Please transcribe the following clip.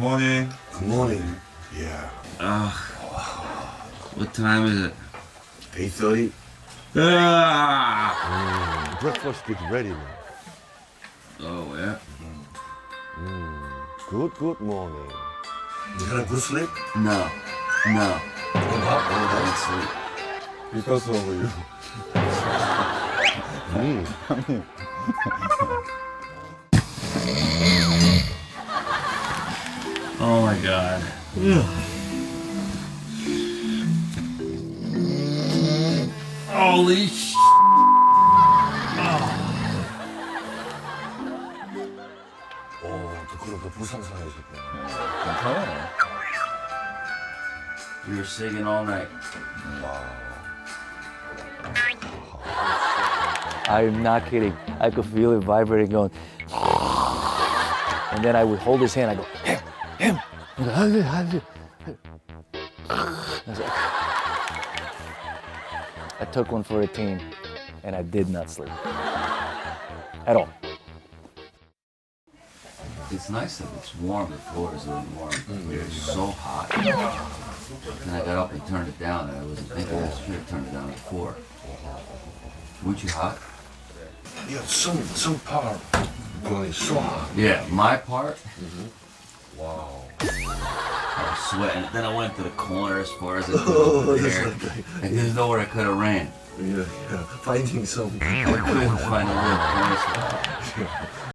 morning. Good morning. Yeah. What time is it? 8:30. Breakfast is ready now. Oh, yeah. Good morning. You had a good sleep? No. Don't sleep. Because of you. Oh my God. Holy sh! 그럼 또 부산 사회셨구나. 괜찮아요. You were singing all night. I'm not kidding. I could feel it vibrating going. And then I would hold his hand. I go, him. He go, I took one for a team, and I did not sleep at all. It's nice that it's warm. The floor is really warm. It's so hot. Then I got up and turned it down, and I wasn't thinking I should have turned it down before. Weren't you hot? Yeah, some part going so hot. Yeah, my part. Wow. I was sweating. Then I went to the corner as far as I could over there, and there's nowhere I could have ran. Yeah. Finding some. I couldn't find a little corner spot.